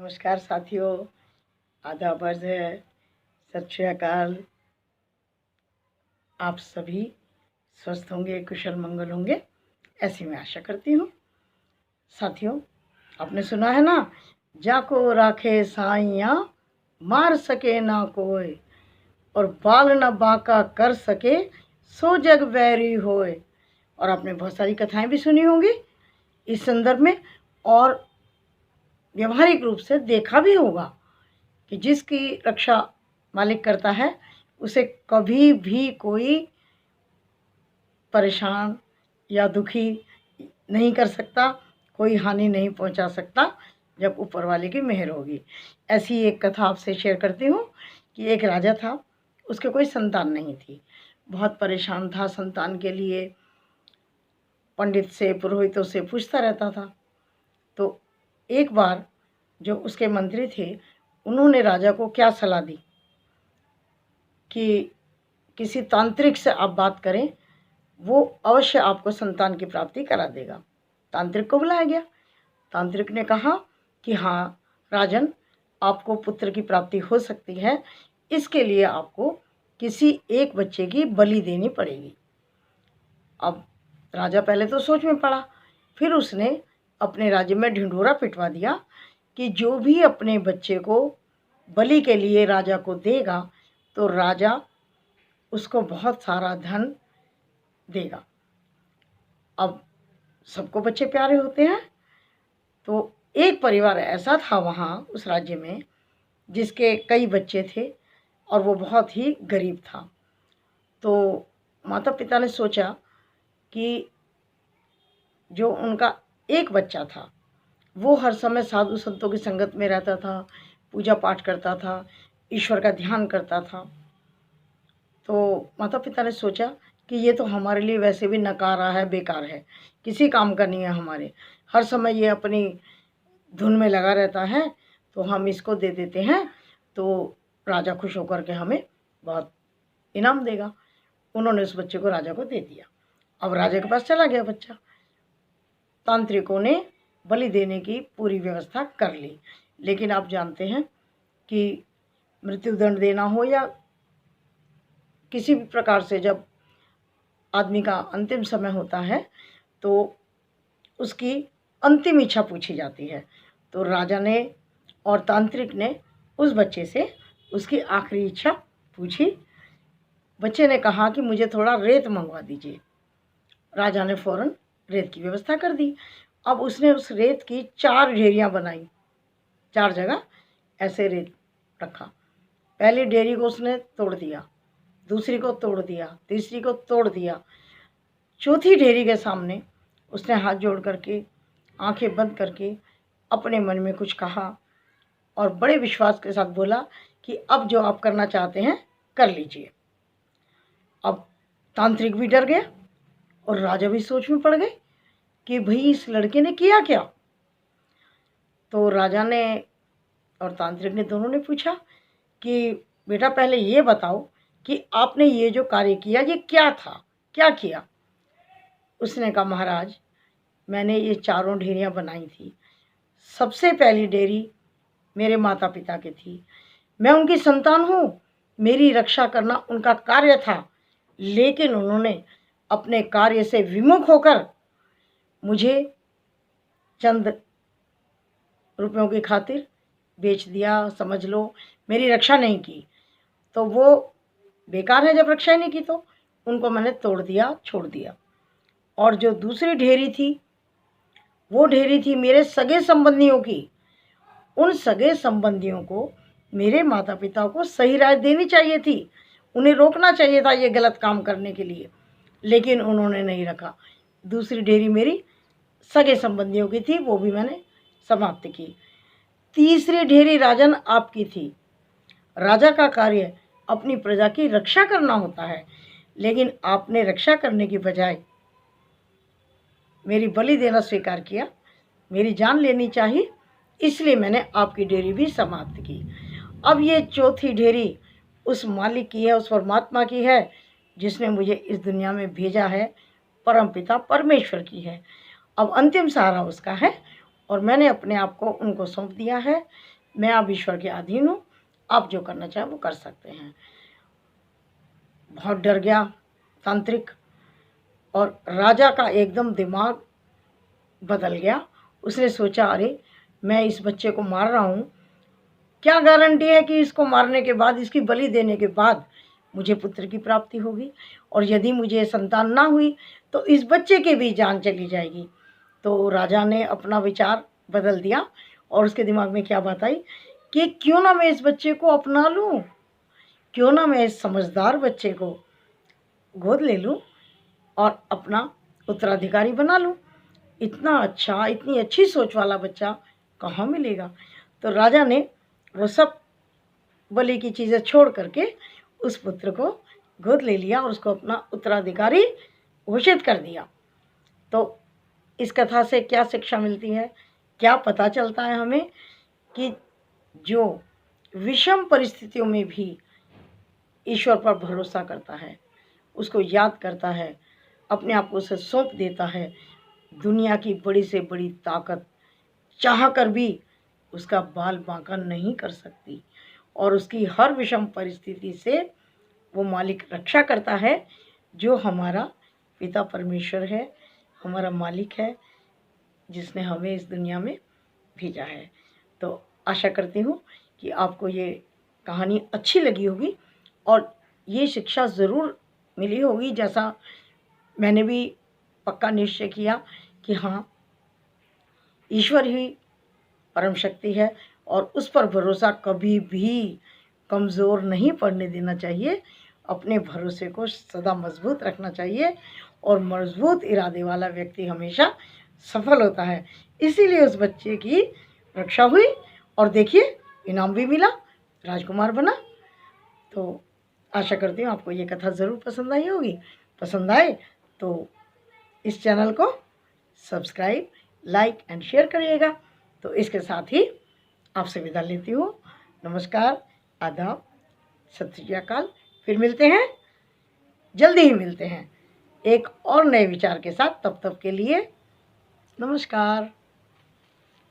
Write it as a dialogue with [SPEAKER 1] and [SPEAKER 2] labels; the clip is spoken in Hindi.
[SPEAKER 1] नमस्कार साथियों, आदाब अर्ज़ है, सत श्री अकाल। आप सभी स्वस्थ होंगे, कुशल मंगल होंगे, ऐसी मैं आशा करती हूँ। साथियों, आपने सुना है ना, जाको राखे साइयाँ मार सके ना कोई, और बाल न बांका कर सके सो जग बैरी होए। और आपने बहुत सारी कथाएं भी सुनी होंगी इस संदर्भ में, और व्यवहारिक रूप से देखा भी होगा कि जिसकी रक्षा मालिक करता है उसे कभी भी कोई परेशान या दुखी नहीं कर सकता, कोई हानि नहीं पहुंचा सकता जब ऊपर वाले की मेहर होगी। ऐसी एक कथा आपसे शेयर करती हूँ कि एक राजा था, उसके कोई संतान नहीं थी, बहुत परेशान था संतान के लिए, पंडित से पुरोहितों से पूछता रहता था। तो एक बार जो उसके मंत्री थे उन्होंने राजा को क्या सलाह दी कि किसी तांत्रिक से आप बात करें, वो अवश्य आपको संतान की प्राप्ति करा देगा। तांत्रिक को बुलाया गया। तांत्रिक ने कहा कि हाँ राजन, आपको पुत्र की प्राप्ति हो सकती है, इसके लिए आपको किसी एक बच्चे की बलि देनी पड़ेगी। अब राजा पहले तो सोच में पड़ा, फिर उसने अपने राज्य में ढिंढोरा पिटवा दिया कि जो भी अपने बच्चे को बलि के लिए राजा को देगा तो राजा उसको बहुत सारा धन देगा। अब सबको बच्चे प्यारे होते हैं, तो एक परिवार ऐसा था वहाँ उस राज्य में जिसके कई बच्चे थे और वो बहुत ही गरीब था। तो माता पिता ने सोचा कि जो उनका एक बच्चा था वो हर समय साधु संतों की संगत में रहता था, पूजा पाठ करता था, ईश्वर का ध्यान करता था। तो माता पिता ने सोचा कि ये तो हमारे लिए वैसे भी नकारा है, बेकार है, किसी काम का नहीं है हमारे, हर समय ये अपनी धुन में लगा रहता है, तो हम इसको दे देते हैं तो राजा खुश होकर के हमें बहुत इनाम देगा। उन्होंने उस बच्चे को राजा को दे दिया। अब राजा के पास चला गया बच्चा। तांत्रिकों ने बलि देने की पूरी व्यवस्था कर ली, लेकिन आप जानते हैं कि मृत्युदंड देना हो या किसी भी प्रकार से जब आदमी का अंतिम समय होता है तो उसकी अंतिम इच्छा पूछी जाती है। तो राजा ने और तांत्रिक ने उस बच्चे से उसकी आखिरी इच्छा पूछी। बच्चे ने कहा कि मुझे थोड़ा रेत मंगवा दीजिए। राजा ने फौरन रेत की व्यवस्था कर दी। अब उसने उस रेत की 4 ढेरियाँ बनाई, 4 जगह ऐसे रेत रखा। पहली ढेरी को उसने तोड़ दिया, दूसरी को तोड़ दिया, तीसरी को तोड़ दिया। चौथी ढेरी के सामने उसने हाथ जोड़ करके, आंखें बंद करके अपने मन में कुछ कहा और बड़े विश्वास के साथ बोला कि अब जो आप करना चाहते हैं कर लीजिए। अब तांत्रिक भी डर गया और राजा भी सोच में पड़ गए कि भाई इस लड़के ने किया क्या। तो राजा ने और तांत्रिक ने दोनों ने पूछा कि बेटा पहले ये बताओ कि आपने ये जो कार्य किया ये क्या था, क्या किया। उसने कहा महाराज, मैंने ये 4 ढेरियाँ बनाई थी। सबसे पहली ढेरी मेरे माता पिता की थी, मैं उनकी संतान हूँ, मेरी रक्षा करना उनका कार्य था, लेकिन उन्होंने अपने कार्य से विमुख होकर मुझे चंद रुपयों की खातिर बेच दिया, समझ लो, मेरी रक्षा नहीं की। तो वो बेकार है, जब रक्षा ही नहीं की तो उनको मैंने तोड़ दिया, छोड़ दिया। और जो दूसरी ढेरी थी वो ढेरी थी मेरे सगे संबंधियों की। उन सगे संबंधियों को मेरे माता पिता को सही राय देनी चाहिए थी, उन्हें रोकना चाहिए था ये गलत काम करने के लिए, लेकिन उन्होंने नहीं रखा। दूसरी ढेरी मेरी सगे संबंधियों की थी, वो भी मैंने समाप्त की। तीसरी ढेरी राजन आपकी थी। राजा का कार्य अपनी प्रजा की रक्षा करना होता है, लेकिन आपने रक्षा करने की बजाय मेरी बलि देना स्वीकार किया, मेरी जान लेनी चाहिए, इसलिए मैंने आपकी ढेरी भी समाप्त की। अब ये चौथी ढेरी उस मालिक की है, उस परमात्मा की है जिसने मुझे इस दुनिया में भेजा है, परमपिता परमेश्वर की है। अब अंतिम सहारा उसका है और मैंने अपने आप को उनको सौंप दिया है। मैं अब ईश्वर के अधीन हूँ, आप जो करना चाहें वो कर सकते हैं। बहुत डर गया तांत्रिक, और राजा का एकदम दिमाग बदल गया। उसने सोचा, अरे मैं इस बच्चे को मार रहा हूँ, क्या गारंटी है कि इसको मारने के बाद, इसकी बलि देने के बाद मुझे पुत्र की प्राप्ति होगी, और यदि मुझे संतान ना हुई तो इस बच्चे की भी जान चली जाएगी। तो राजा ने अपना विचार बदल दिया और उसके दिमाग में क्या बात आई कि क्यों ना मैं इस बच्चे को अपना लूँ, क्यों ना मैं इस समझदार बच्चे को गोद ले लूँ और अपना उत्तराधिकारी बना लूँ। इतना अच्छा, इतनी अच्छी सोच वाला बच्चा कहाँ मिलेगा। तो राजा ने वो सब बलि की चीज़ें छोड़ करके उस पुत्र को गोद ले लिया और उसको अपना उत्तराधिकारी घोषित कर दिया। तो इस कथा से क्या शिक्षा मिलती है, क्या पता चलता है हमें कि जो विषम परिस्थितियों में भी ईश्वर पर भरोसा करता है, उसको याद करता है, अपने आप को उसे सौंप देता है, दुनिया की बड़ी से बड़ी ताकत चाह कर भी उसका बाल बांका नहीं कर सकती, और उसकी हर विषम परिस्थिति से वो मालिक रक्षा करता है, जो हमारा पिता परमेश्वर है, हमारा मालिक है, जिसने हमें इस दुनिया में भेजा है। तो आशा करती हूँ कि आपको ये कहानी अच्छी लगी होगी और ये शिक्षा ज़रूर मिली होगी, जैसा मैंने भी पक्का निश्चय किया कि हाँ, ईश्वर ही परम शक्ति है और उस पर भरोसा कभी भी कमज़ोर नहीं पड़ने देना चाहिए। अपने भरोसे को सदा मजबूत रखना चाहिए, और मजबूत इरादे वाला व्यक्ति हमेशा सफल होता है। इसीलिए उस बच्चे की रक्षा हुई और देखिए इनाम भी मिला, राजकुमार बना। तो आशा करती हूँ आपको ये कथा ज़रूर पसंद आई होगी। पसंद आए तो इस चैनल को सब्सक्राइब, लाइक एंड शेयर करिएगा। तो इसके साथ ही आपसे विदा लेती हूँ। नमस्कार, आदाब, सत श्री अकाल। फिर मिलते हैं, जल्दी ही मिलते हैं एक और नए विचार के साथ। तब तक के लिए नमस्कार।